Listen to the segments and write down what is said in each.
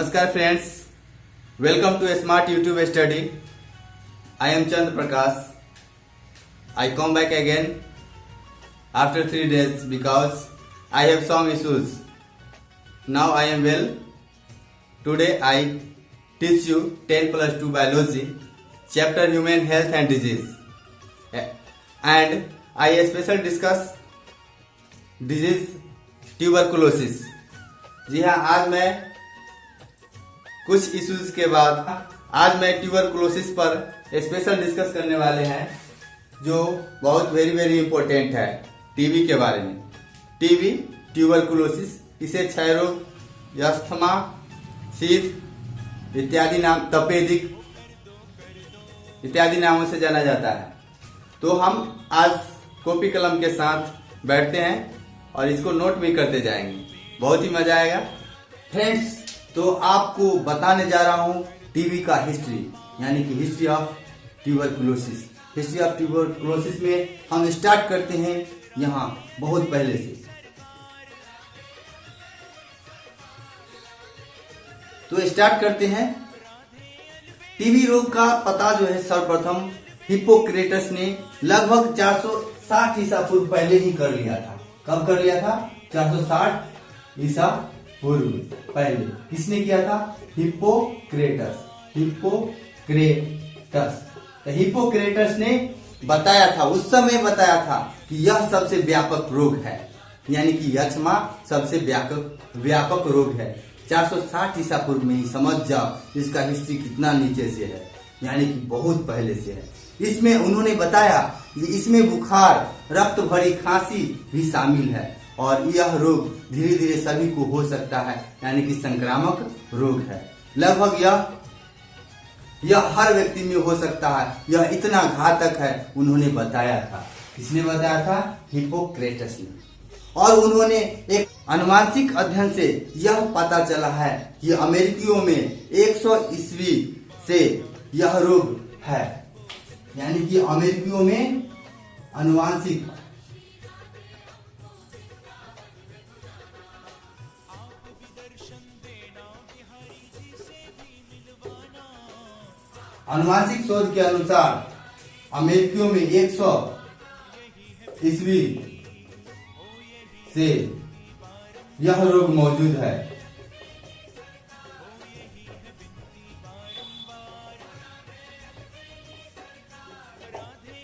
नमस्कार friends, welcome to smart YouTube study. I am Chandra Prakash. I come back again after 3 days because I have some issues. Now I am well. Today I teach you 10 plus 2 biology, chapter human health and disease. And I special discuss disease tuberculosis. जी हाँ, आज मैं कुछ issues के बाद आज मैं tuberculosis पर special discuss करने वाले हैं, जो बहुत वेरी इंपॉर्टेंट है. टीबी के बारे में. टीबी ट्यूबरकुलोसिस, इसे क्षय रोग, अस्थमा, शीत इत्यादि नाम, तपेदिक इत्यादि नामों से जाना जाता है. तो हम आज कॉपी कलम के साथ बैठते हैं और इसको नोट भी करते जाएंगे. बहुत ही मजा आएगा फ्रेंड्स. तो आपको बताने जा रहा हूं टीबी का हिस्ट्री, यानी कि history of tuberculosis. History of tuberculosis में हम स्टार्ट करते हैं यहाँ बहुत पहले से. तो स्टार्ट करते हैं. टीबी रोग का पता जो है सर्वप्रथम हिप्पोक्रेटस ने लगभग 460 ईसा पूर्व पहले ही कर लिया था. कब कर लिया था? 460 ईसा पूर्व पहले. किसने किया था? हिप्पोक्रेटस. तो हिप्पोक्रेटस ने बताया था, उस समय बताया था कि यह सबसे व्यापक रोग है, यानी कि अस्थमा सबसे व्यापक रोग है. 460 ईसा पूर्व में ही समझ जाओ इसका हिस्ट्री कितना नीचे से है, यानी कि बहुत पहले से है. इसमें उन्होंने बताया कि इसमें बुखार, रक्त भरी खांसी भी शामिल है और यह रोग धीरे धीरे सभी को हो सकता है, यानी कि संक्रामक रोग है. लगभग यह हर व्यक्ति में हो सकता है. यह इतना घातक है, उन्होंने बताया था. किसने बताया था? हिप्पोक्रेटस ने. और उन्होंने एक आनुवंशिक अध्ययन से यह पता चला है कि अमेरिकियों में 100 ईस्वी से यह रोग है, यानी कि अमेरिकियों में आनुवंशिक शोध के अनुसार अमेरिकियों में 100 ईस्वी से यह रोग मौजूद है.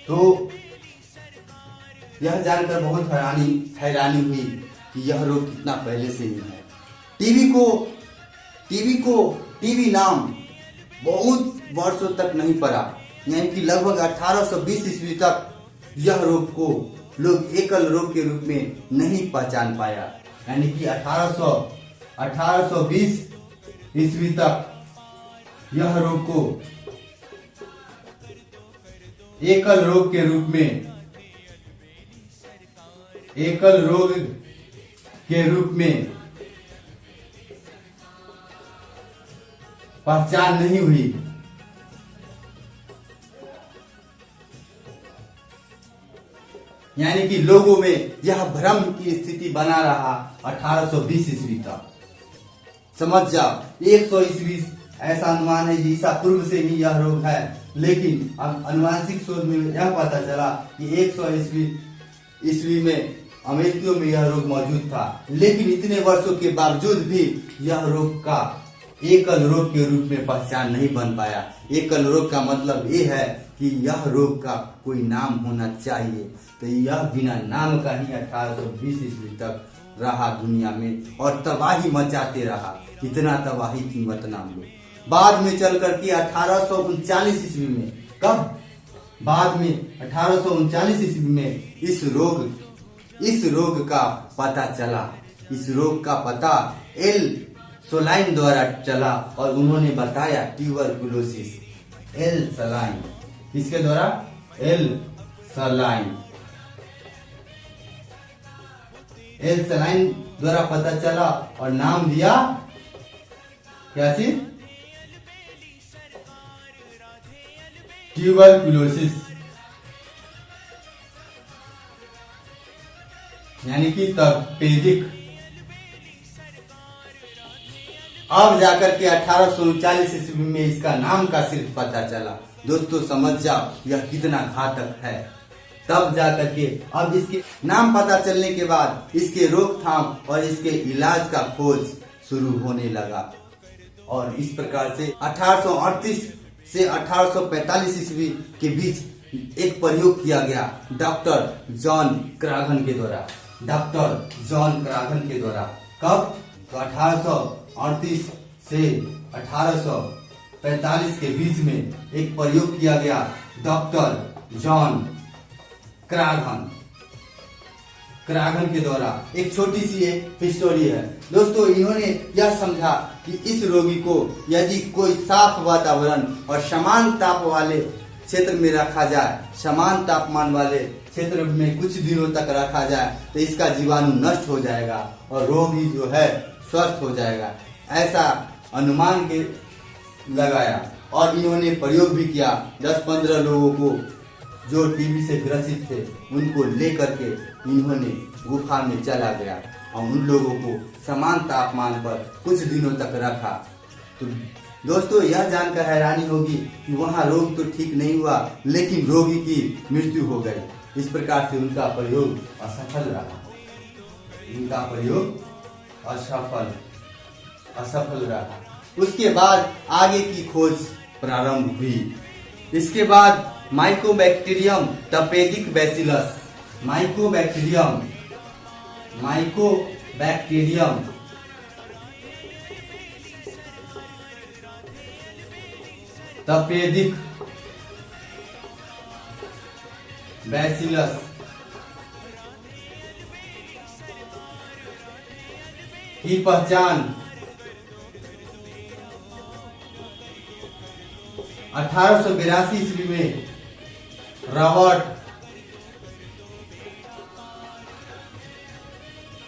तो यह जानकर बहुत हैरानी हुई कि यह रोग कितना पहले से ही है. टीबी नाम बहुत वर्षों तक नहीं पड़ा, यानी कि लगभग 1820 ईस्वी तक यह रोग को लोग एकल रोग के रूप में नहीं पहचान पाया, यानी कि 1820 ईस्वी तक यह रोग को एकल रोग के रूप में पहचान नहीं हुई. यानी कि लोगों में यह भ्रम की स्थिति बना रहा 1820 ईस्वी तक. समझ जाओ, 100 ईस्वी ऐसा अनुमान है ईसा पूर्व से ही यह रोग है, लेकिन अब आनुवंशिक शोध में यह पता चला कि 100 ईस्वी में अमेरिकियों में यह रोग मौजूद था. लेकिन इतने वर्षों के बावजूद भी यह रोग का एकल रोग के रूप में पहचान नहीं बन पाया. एकल रोग का मतलब ये है कि यह रोग का कोई नाम होना चाहिए. तो यह बिना नाम का ही 1820 ईस्वी तक रहा दुनिया में और तबाही मचाते रहा. इतना तबाही की मत नाम लो. बाद में चल कर के 1839 ईस्वी में, कब? बाद में 1839 ईस्वी में इस रोग का पता चला. इस रोग का पता एल सोलाइन द्वारा चला और उन्होंने बताया ट्यूबरकुलोसिस. L saline. किसके द्वारा? एल सलाइन द्वारा पता चला और नाम दिया क्या चीज? ट्यूबरकुलोसिस, यानी कि तपेदिक अब जाकर के 1839 ईस्वी में इसका नाम का सिर्फ पता चला। दोस्तों समझ जाओ यह कितना घातक है। तब जाकर के अब इसके नाम पता चलने के बाद इसके रोकथाम और इसके इलाज का खोज शुरू होने लगा। और इस प्रकार से 1838 से 1845 ईस्वी के बीच एक प्रयोग किया गया डॉक्टर जॉन क्राघन के द्वारा। कब? तो 1838 से 1845 के बीच में एक प्रयोग किया गया डॉक्टर जॉन क्राघन के द्वारा। एक छोटी सी एक स्टोरी है दोस्तों। इन्होंने यह समझा कि इस रोगी को यदि कोई साफ वातावरण और समान ताप वाले क्षेत्र में रखा जाए, समान तापमान वाले क्षेत्र में कुछ दिनों तक रखा जाए तो इसका जीवाणु नष्ट हो जाएगा और रोगी जो है स्वस्थ हो जाएगा, ऐसा अनुमान के लगाया। और इन्होंने प्रयोग भी किया। 10-15 लोगों को जो टीबी से ग्रसित थे उनको लेकर के इन्होंने गुफा में चला गया और उन लोगों को समान तापमान पर कुछ दिनों तक रखा। तो दोस्तों यह जानकर हैरानी होगी कि वहाँ रोग तो ठीक नहीं हुआ, लेकिन रोगी की मृत्यु हो गई। इस प्रकार से उनका प्रयोग असफल रहा। असफल रहा। उसके बाद आगे की खोज प्रारंभ हुई। इसके बाद माइकोबैक्टीरियम टपेदिक बैसिलस, माइकोबैक्टीरियम टपेदिक बैसिलस की पहचान 1882 ईस्वी में रॉबर्ट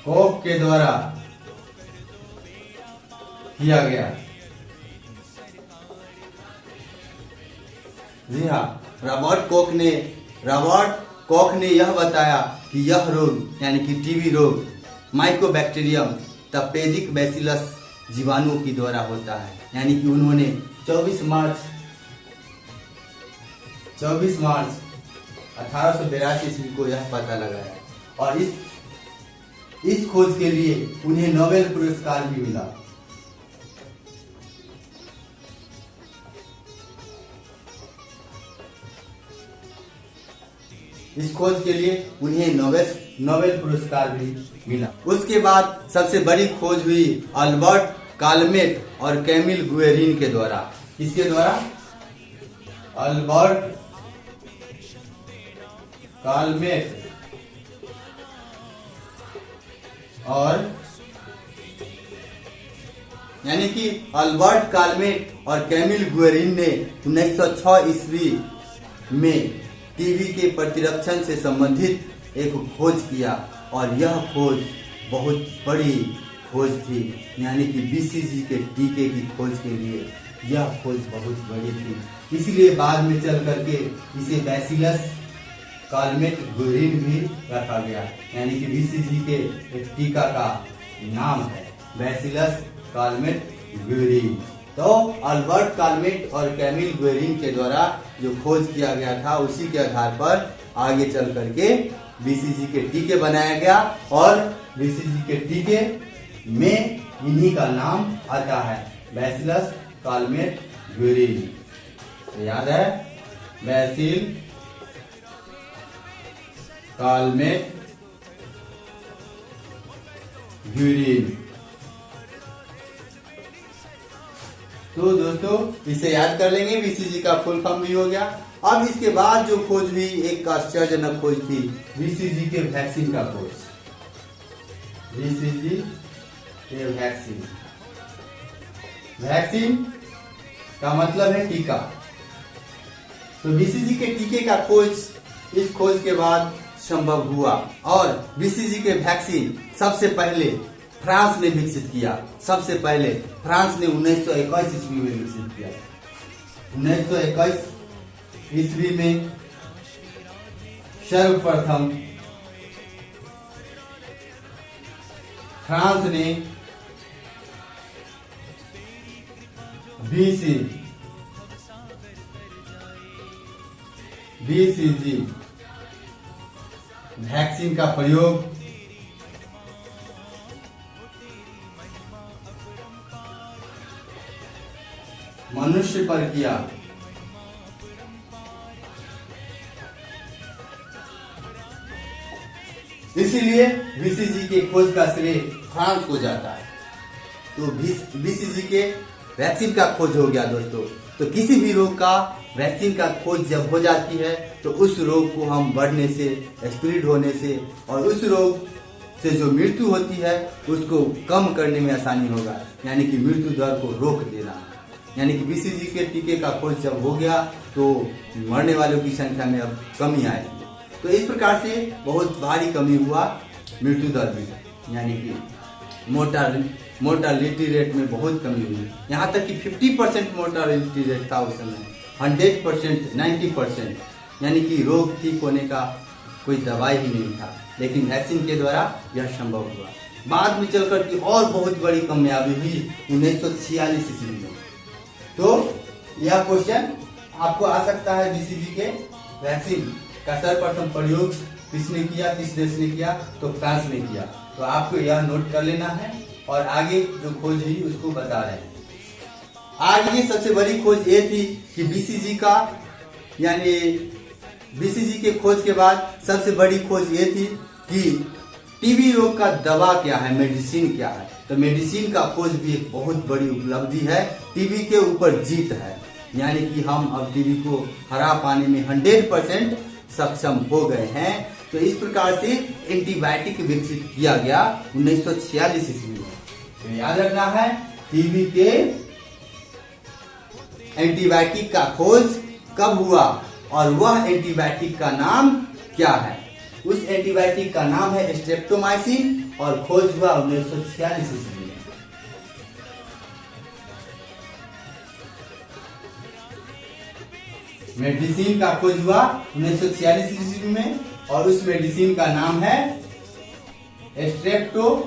कोख के द्वारा किया गया। जी हाँ, रॉबर्ट कोख ने यह बताया कि यह रोग यानी कि टीबी रोग माइकोबैक्टीरियम टपेदिक बैसिलस जीवाणुओं की द्वारा होता है। यानी कि उन्होंने 24 मार्च 1882 ईस्वी को यह पता लगाया और इस खोज के लिए उन्हें नोबेल पुरस्कार भी मिला। इस खोज के लिए उन्हें नोबेल पुरस्कार भी मिला। उसके बाद सबसे बड़ी खोज हुई अल्बर्ट कालमेट और कैमिल गुएरिन के द्वारा। किसके द्वारा? अल्बर्ट कालमेट और यानी कि अल्बर्ट कालमेट और कैमिल गुएरिन ने 1906 ईस्वी में टीबी के प्रतिरक्षण से संबंधित एक खोज किया और यह खोज बहुत बड़ी खोज थी। यानी कि बीसीजी के टीके की खोज के लिए यह खोज बहुत बड़ी थी। इसलिए बाद में चल करके इसे बैसिलस कालमेट गुएरिन भी रखा गया। यानी कि बीसीजी के एक टीका का नाम है बैसिलस कालमेट गुएरिन। तो अल्बर्ट कालमेट और कैमिल गुएरिन के द्वारा जो खोज किया गया था उसी के आधार पर आगे चल करके बीसीजी के टीके बनाया गया और बीसीजी के टीके में इन्हीं का नाम आता है बैसिलस कालमेट गुएरिन। तो याद है बैसिल कालमेट गुएरिन। तो दोस्तों इसे याद कर लेंगे। बीसीजी का फुल फॉर्म भी हो गया। अब इसके बाद जो खोज हुई एक आश्चर्यजनक खोज थी बीसीजी के वैक्सीन का खोज। बीसीजी के वैक्सीन का मतलब है टीका। तो बीसीजी के टीके का खोज इस खोज के बाद संभव हुआ और बीसीजी के वैक्सीन सबसे पहले फ्रांस ने विकसित किया। सबसे पहले फ्रांस ने 1921 ईस्वी में विकसित किया। 1921 ईस्वी में सर्वप्रथम फ्रांस ने BCG वैक्सीन का प्रयोग मनुष्य पर किया। इसीलिए बीसीजी के खोज का श्रेय फ्रांस को जाता है। तो बीसीजी के वैक्सीन का खोज हो गया दोस्तों। तो किसी भी रोग का वैक्सीन का खोज जब हो जाती है तो उस रोग को हम बढ़ने से, स्प्रेड होने से और उस रोग से जो मृत्यु होती है उसको कम करने में आसानी होगा, यानी कि मृत्यु दर को रोक देना। यानी कि बीसीजी के टीके का खोज जब हो गया तो मरने वालों की संख्या में अब कमी आएगी। तो इस प्रकार से बहुत भारी कमी हुआ मृत्यु दर में, यानी कि मोर्टालिटी रेट में बहुत कमी हुई। यहाँ तक कि 50% मोर्टालिटी रेट था उस समय, 100%, 90%, यानी कि रोग ठीक होने का कोई दवाई ही नहीं था। लेकिन वैक्सीन के द्वारा यह संभव हुआ। बाद में चलकर की और बहुत बड़ी कामयाबी हुई 1946 ईस्वी में। तो यह क्वेश्चन आपको आ सकता है, बीसीजी के वैक्सीन का सर्वप्रथम प्रयोग किसने किया, किस देश ने किया? तो फ्रांस ने किया। तो आपको यह नोट कर लेना है और आगे जो खोज हुई उसको बता रहे हैं। आगे सबसे बड़ी खोज ये थी कि बीसीजी का, यानी बीसीजी के खोज के बाद सबसे बड़ी खोज ये थी कि टीबी रोग का दवा क्या है, मेडिसिन क्या है। तो मेडिसिन का खोज भी एक बहुत बड़ी उपलब्धि है, टीबी के ऊपर जीत है। यानी कि हम अब टीबी को हरा पाने में 100% सक्षम हो गए हैं। तो इस प्रकार से एंटीबायोटिक विकसित किया गया 1946 ईस्वी में। तो याद रखना है, टीबी के एंटीबायोटिक का खोज कब हुआ और वह एंटीबायोटिक का नाम क्या है? उस एंटीबायोटिक का नाम है स्ट्रेप्टोमाइसिन और खोज हुआ 1946 ईस्वी में। मेडिसिन का खोज हुआ 1946 ईस्वी में और उस मेडिसिन का नाम है स्ट्रेप्टोमाइसिन।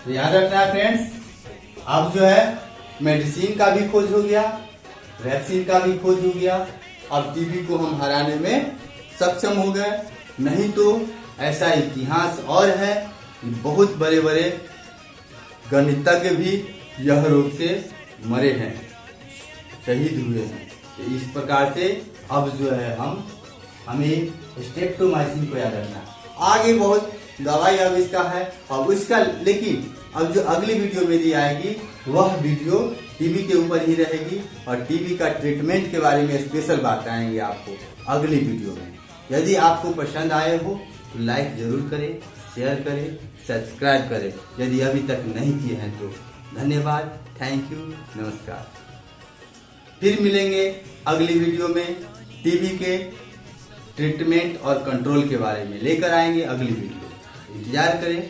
तो याद रखना है फ्रेंड्स, अब जो है मेडिसिन का भी खोज हो गया, वैक्सीन का भी खोज हो गया। अब टीबी को हम हराने में सक्षम हो गए। नहीं तो ऐसा इतिहास और है कि बहुत बड़े बड़े गणितज्ञ भी यह रोग से मरे हैं, शहीद हुए हैं। तो इस प्रकार से अब जो है हमें स्ट्रेप्टोमाइसिन को याद रखना। आगे बहुत दवाई अब इसका है और उसका, लेकिन अब जो अगली वीडियो मेरी आएगी वह वीडियो टीबी के ऊपर ही रहेगी और टीबी का ट्रीटमेंट के बारे में स्पेशल बात आएंगे आपको अगली वीडियो में। यदि आपको पसंद आए हो तो लाइक जरूर करें, शेयर करें, सब्सक्राइब करें यदि अभी तक नहीं किए हैं तो। धन्यवाद, थैंक यू, नमस्कार। फिर मिलेंगे अगली वीडियो में, टीबी के ट्रीटमेंट और कंट्रोल के बारे में लेकर आएंगे अगली वीडियो। इंतजार करें।